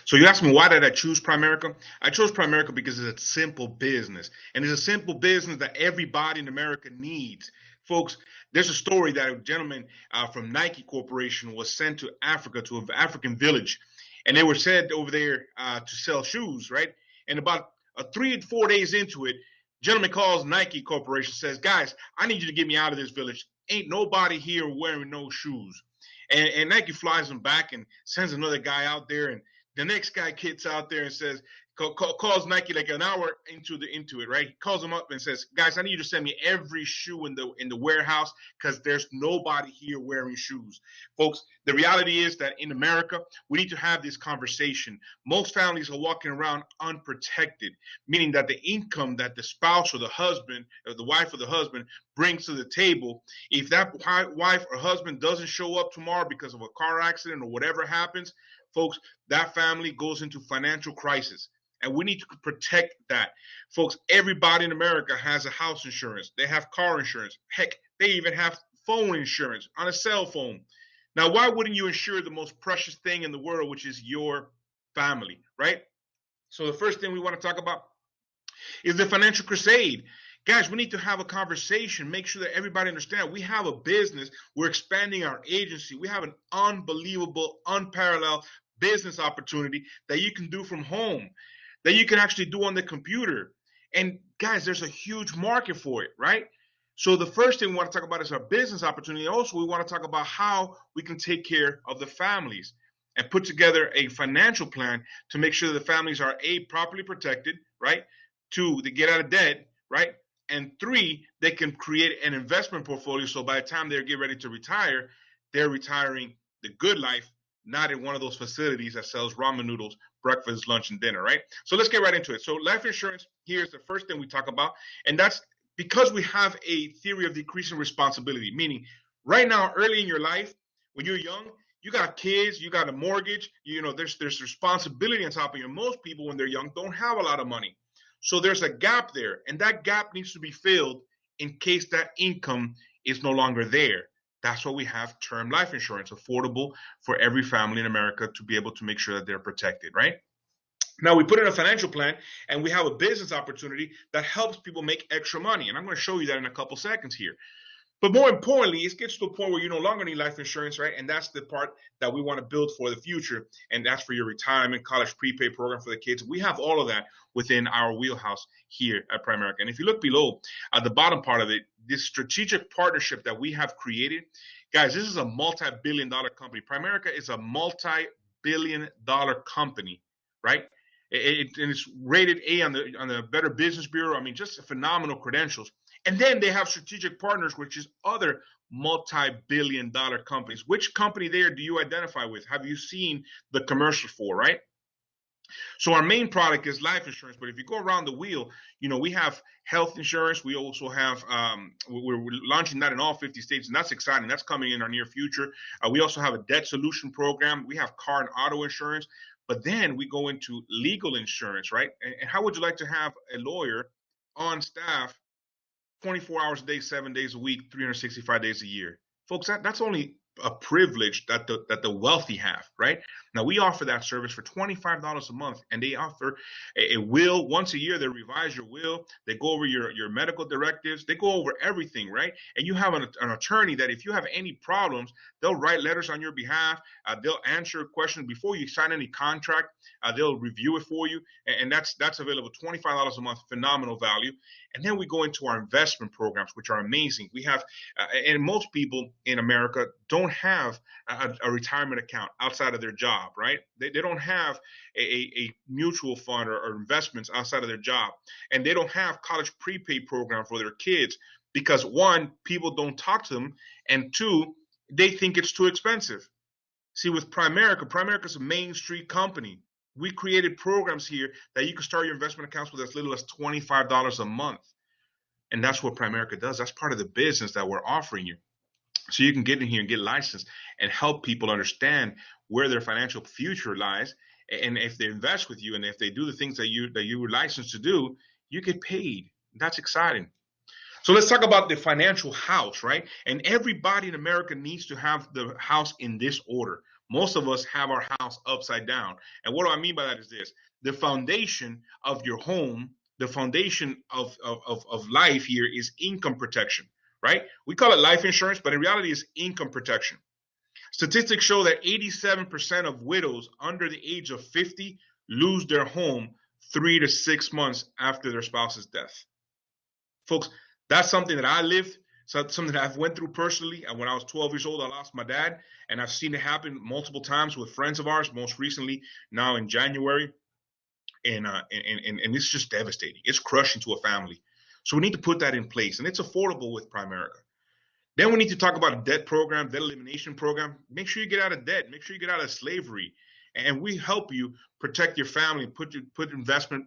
So you asked me, why did I choose Primerica? I chose Primerica because it's a simple business, and it's a simple business that everybody in America needs. Folks, there's a story that a gentleman from Nike Corporation was sent to Africa, to an African village, and they were sent over there to sell shoes, right? And about 3 to 4 days into it, gentleman calls Nike Corporation, says, "Guys, I need you to get me out of this village. Ain't nobody here wearing no shoes." And Nike flies him back and sends another guy out there, and the next guy gets out there and says, calls Nike like an hour into it, right? He calls them up and says, "Guys, I need you to send me every shoe in the warehouse because there's nobody here wearing shoes." Folks, the reality is that in America, we need to have this conversation. Most families are walking around unprotected, meaning that the income that the spouse or the husband or the wife or the husband brings to the table, if that wife or husband doesn't show up tomorrow because of a car accident or whatever happens, folks, that family goes into financial crisis. And we need to protect that. Folks, everybody in America has a house insurance. They have car insurance. Heck, they even have phone insurance on a cell phone. Now, why wouldn't you insure the most precious thing in the world, which is your family, right? So the first thing we want to talk about is the financial crusade. Guys, we need to have a conversation, make sure that everybody understands we have a business, we're expanding our agency, we have an unbelievable, unparalleled business opportunity that you can do from home, that you can actually do on the computer. And guys, there's a huge market for it, right? So the first thing we want to talk about is our business opportunity. Also, we want to talk about how we can take care of the families and put together a financial plan to make sure the families are A, properly protected, right? Two, they get out of debt, right? And three, they can create an investment portfolio so by the time they get ready to retire, they're retiring the good life, not in one of those facilities that sells ramen noodles, breakfast, lunch, and dinner, right? So let's get right into it. So life insurance, here's the first thing we talk about, and that's because we have a theory of decreasing responsibility, meaning right now, early in your life, when you're young, you got kids, you got a mortgage, there's responsibility on top of you. Most people, when they're young, don't have a lot of money. So there's a gap there, and that gap needs to be filled in case that income is no longer there. That's why we have term life insurance, affordable for every family in America to be able to make sure that they're protected, right? Now we put in a financial plan and we have a business opportunity that helps people make extra money. And I'm going to show you that in a couple seconds here. But more importantly, it gets to a point where you no longer need life insurance, right? And that's the part that we want to build for the future. And that's for your retirement, college prepaid program for the kids. We have all of that within our wheelhouse here at Primerica. And if you look below at the bottom part of it, this strategic partnership that we have created, guys, this is a multi-billion-dollar company. Primerica is a multi-billion-dollar company, right? And it's rated A on the Better Business Bureau. I mean, just phenomenal credentials. And then they have strategic partners, which is other multi-billion-dollar companies. Which company there do you identify with? Have you seen the commercial for, right? So our main product is life insurance, but if you go around the wheel, we have health insurance. We also have, we're launching that in all 50 states, and that's exciting. That's coming in our near future. We also have a debt solution program. We have car and auto insurance, but then we go into legal insurance, right? And how would you like to have a lawyer on staff 24 hours a day, 7 days a week, 365 days a year? Folks, that's only a privilege that the wealthy have, right? Now we offer that service for $25 a month, and they offer a will once a year. They revise your will, they go over your medical directives, they go over everything, right? And you have an attorney that if you have any problems, they'll write letters on your behalf, they'll answer questions before you sign any contract, they'll review it for you, and that's available $25 a month, phenomenal value. And then we go into our investment programs, which are amazing. We have, and most people in America don't have a retirement account outside of their job, right? They don't have a mutual fund or investments outside of their job. And they don't have college prepaid program for their kids because one, people don't talk to them, and two, they think it's too expensive. See, with Primerica is a Main Street company. We created programs here that you can start your investment accounts with as little as $25 a month. And that's what Primerica does. That's part of the business that we're offering you. So you can get in here and get licensed and help people understand where their financial future lies. And if they invest with you and if they do the things that you were licensed to do, you get paid. That's exciting. So let's talk about the financial house, right? And everybody in America needs to have the house in this order: Most of us have our house upside down. And what do I mean by that is this: the foundation of your home, the foundation of life here is income protection, right? We call it life insurance, but in reality, it's income protection. Statistics show that 87% of widows under the age of 50 lose their home 3 to 6 months after their spouse's death. Folks, that's something that I lived, something that I've went through personally. And when I was 12 years old, I lost my dad, and I've seen it happen multiple times with friends of ours, most recently now in January. And it's just devastating. It's crushing to a family. So we need to put that in place, and it's affordable with Primerica. Then we need to talk about a debt program, debt elimination program. Make sure you get out of debt. Make sure you get out of slavery. And we help you protect your family, put investments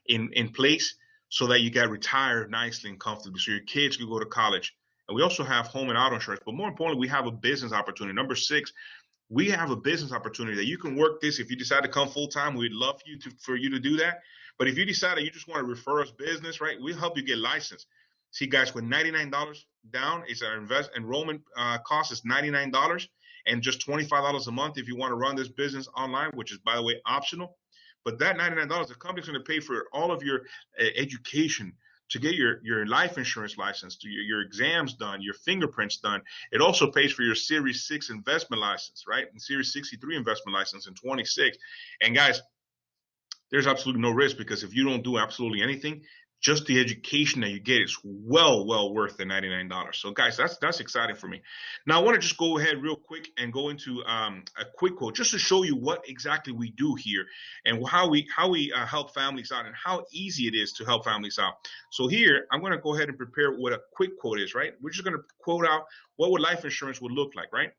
in place so that you get retired nicely and comfortably, so your kids can go to college. And we also have home and auto insurance. But more importantly, we have a business opportunity. Number 6, we have a business opportunity that you can work this. If you decide to come full time, we'd love for you to do that. But if you decide that you just want to refer us business, right, we'll help you get licensed. See, guys, with $99 down, it's our enrollment cost is $99, and just $25 a month if you want to run this business online, which is, by the way, optional. But that $99, the company's going to pay for all of your education to get your life insurance license, to your exams done, your fingerprints done. It also pays for your Series 6 investment license, right? And Series 63 investment license in 26. And guys, there's absolutely no risk, because if you don't do absolutely anything, just the education that you get is well worth the $99. So guys, that's exciting for me. Now I want to just go ahead real quick and go into a quick quote just to show you what exactly we do here and how we help families out and how easy it is to help families out. So here I'm going to go ahead and prepare what a quick quote is, right? We're just going to quote out what would life insurance would look like, right?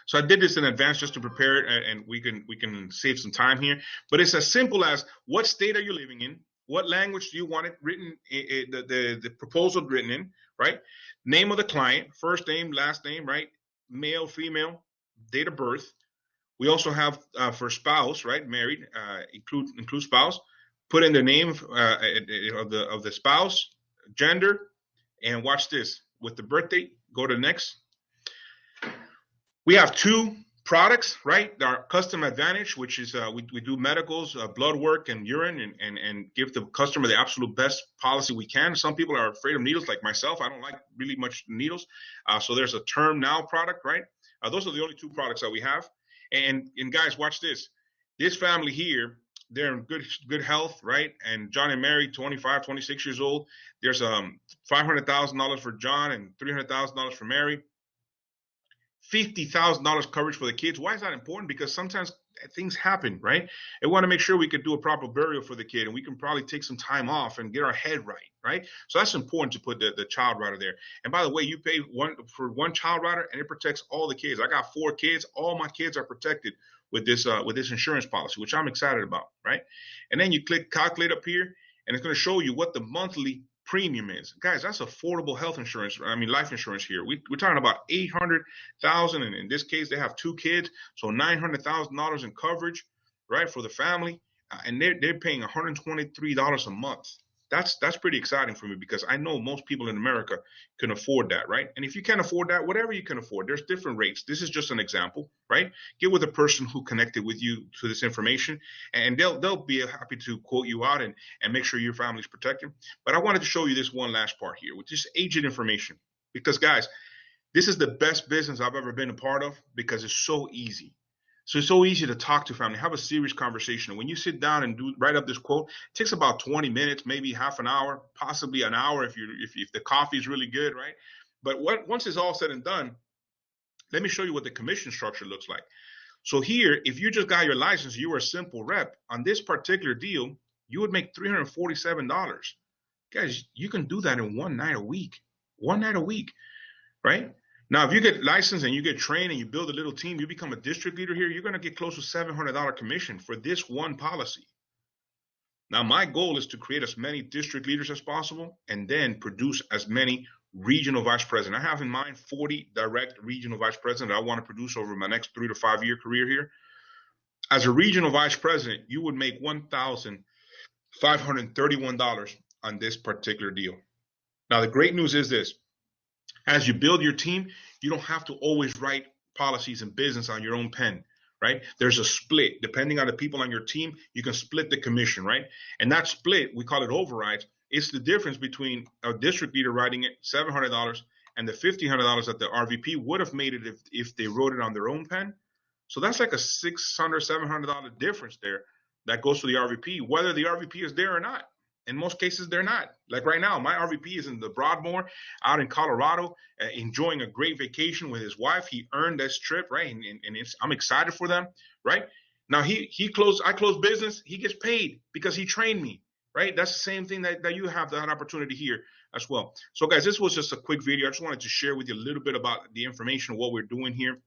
So I did this in advance just to prepare it, and we can save some time here. But it's as simple as, what state are you living in? What language do you want it written, the proposal written in, right? Name of the client, first name, last name, right? Male, female, date of birth. We also have for spouse, right? Married, include spouse. Put in the name of the spouse, gender, and watch this. With the birth date, go to next. We have 2 products, right? Our Custom Advantage, which is we do medicals, blood work, and urine, and give the customer the absolute best policy we can. Some people are afraid of needles, like myself. I don't like really much needles. So there's a Term Now product, right? Those are the only 2 products that we have. And guys, watch this. This family here, they're in good health, right? And John and Mary, 25, 26 years old. There's $500,000 for John and $300,000 for Mary. $50,000 coverage for the kids. Why is that important? Because sometimes things happen, right? I want to make sure we could do a proper burial for the kid, and we can probably take some time off and get our head right? So that's important to put the child rider there. And by the way, you pay for one child rider, and it protects all the kids. I got 4 kids. All my kids are protected with this insurance policy, which I'm excited about, right? And then you click calculate up here, and it's going to show you what the monthly premium is. Guys, that's affordable health insurance. I mean, life insurance here. We're talking about $800,000, and in this case, they have 2 kids, so $900,000 in coverage, right, for the family, and they're paying $123 a month. That's pretty exciting for me, because I know most people in America can afford that, right? And if you can't afford that, whatever you can afford, there's different rates. This is just an example, right? Get with a person who connected with you to this information, and they'll be happy to quote you out and make sure your family's protected. But I wanted to show you this one last part here, which is agent information, because guys, this is the best business I've ever been a part of, because it's so easy. So it's so easy to talk to family, have a serious conversation. And when you sit down and write up this quote, it takes about 20 minutes, maybe half an hour, possibly an hour if the coffee is really good, right? But once it's all said and done, let me show you what the commission structure looks like. So here, if you just got your license, you were a simple rep, on this particular deal, you would make $347. Guys, you can do that in one night a week, right? Now, if you get licensed and you get trained and you build a little team, you become a district leader here, you're going to get close to $700 commission for this one policy. Now, my goal is to create as many district leaders as possible and then produce as many regional vice presidents. I have in mind 40 direct regional vice presidents I want to produce over my next 3 to 5 year career here. As a regional vice president, you would make $1,531 on this particular deal. Now, the great news is this. As you build your team, you don't have to always write policies and business on your own pen, right? There's a split. Depending on the people on your team, you can split the commission, right? And that split, we call it overrides. It's the difference between a district leader writing it $700 and the $1,500 that the RVP would have made it if they wrote it on their own pen. So that's like a $600, $700 difference there that goes to the RVP, whether the RVP is there or not. In most cases, they're not. Like right now, my RVP is in the Broadmoor out in Colorado, enjoying a great vacation with his wife. He earned this trip, right? And I'm excited for them, right? Now I close business. He gets paid because he trained me, right? That's the same thing that you have that opportunity here as well. So guys, this was just a quick video. I just wanted to share with you a little bit about the information of what we're doing here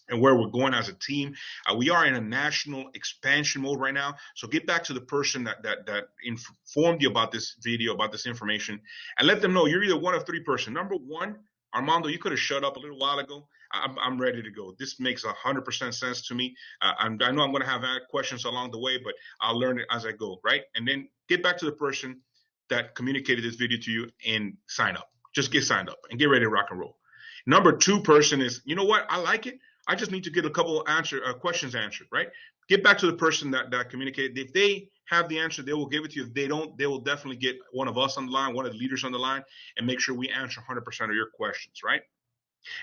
and where we're going as a team. We are in a national expansion mode right now. So get back to the person that informed you about this video, about this information, and let them know you're either one of three person. Number one, Armando, you could have shut up a little while ago. I'm ready to go. This makes 100% sense to me. I know I'm going to have questions along the way, but I'll learn it as I go, right? And then get back to the person that communicated this video to you and sign up. Just get signed up and get ready to rock and roll. Number two person is, you know what? I like it. I just need to get a couple of questions answered, right? Get back to the person that communicated. If they have the answer, they will give it to you. If they don't, they will definitely get one of us on the line, one of the leaders on the line, and make sure we answer 100% of your questions, right?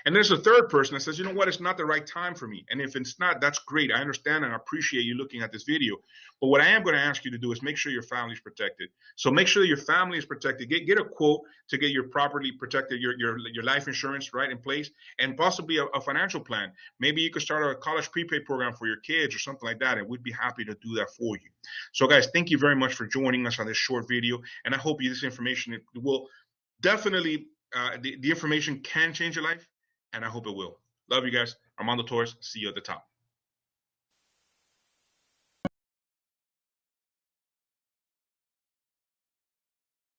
And there's a third person that says, you know what, it's not the right time for me. And if it's not, that's great. I understand and I appreciate you looking at this video. But what I am going to ask you to do is make sure your family is protected. So make sure your family is protected. Get a quote to get your property protected, your life insurance right in place, and possibly a financial plan. Maybe you could start a college prepaid program for your kids or something like that, and we'd be happy to do that for you. So guys, thank you very much for joining us on this short video. And I hope this information will definitely, the information can change your life. And I hope it will. Love you guys. Armando Torres. See you at the top.